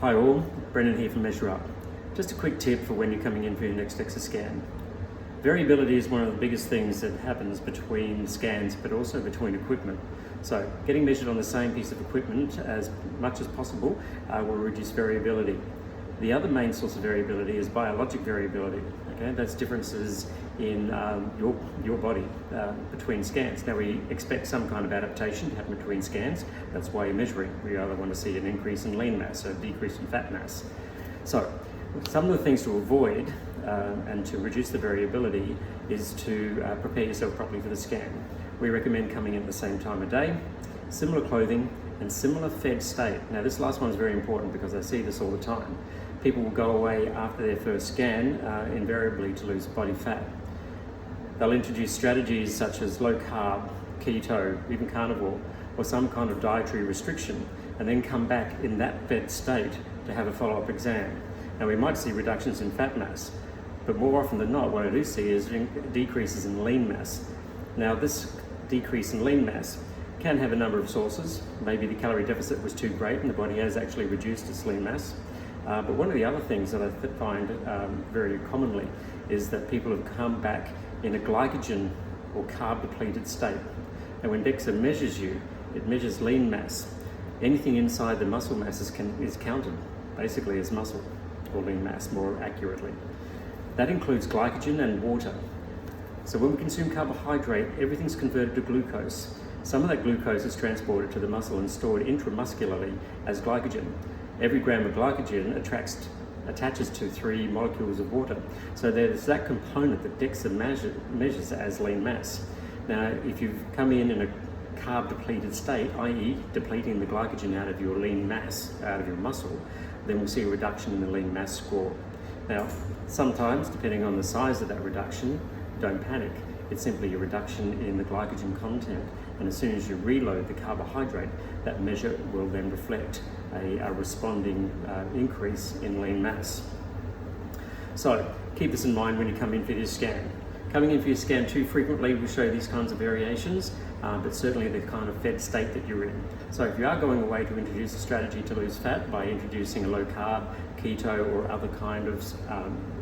Hi all, Brendan here from Measure Up. Just a quick tip for when you're coming in for your next DEXA scan. Variability is one of the biggest things that happens between scans, but also between equipment. So getting measured on the same piece of equipment as much as possible will reduce variability. The other main source of variability is biologic variability. Okay, that's differences in your body between scans. Now we expect some kind of adaptation to happen between scans. That's why you're measuring. We either want to see an increase in lean mass or a decrease in fat mass. So some of the things to avoid and to reduce the variability is to prepare yourself properly for the scan. We recommend coming in at the same time of day, similar clothing, and similar fed state. Now this last one is very important because I see this all the time. People will go away after their first scan invariably to lose body fat. They'll introduce strategies such as low carb, keto, even carnivore, or some kind of dietary restriction, and then come back in that fed state to have a follow-up exam. Now we might see reductions in fat mass, but more often than not what I do see is decreases in lean mass. Now this decrease in lean mass can have a number of sources. Maybe the calorie deficit was too great and the body has actually reduced its lean mass. But one of the other things that I find very commonly is that people have come back in a glycogen or carb depleted state. And when DEXA measures you, it measures lean mass. Anything inside the muscle mass is counted basically as muscle or lean mass more accurately. That includes glycogen and water. So when we consume carbohydrate, everything's converted to glucose. Some of that glucose is transported to the muscle and stored intramuscularly as glycogen. Every gram of glycogen attaches to 3 molecules of water. So there's that component that DEXA measures as lean mass. Now, if you've come in a carb depleted state, i.e. depleting the glycogen out of your lean mass, out of your muscle, then we'll see a reduction in the lean mass score. Now, sometimes, depending on the size of that reduction, don't panic. It's simply a reduction in the glycogen content. And as soon as you reload the carbohydrate, that measure will then reflect a responding increase in lean mass. So keep this in mind when you come in for your scan. Coming in for your scan too frequently will show these kinds of variations, but certainly the kind of fed state that you're in. So if you are going away to introduce a strategy to lose fat by introducing a low carb, keto or other kind of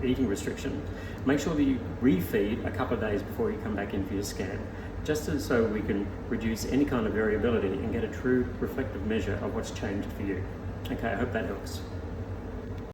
eating restriction, make sure that you refeed a couple of days before you come back in for your scan, just so we can reduce any kind of variability and get a true reflective measure of what's changed for you. Okay, I hope that helps.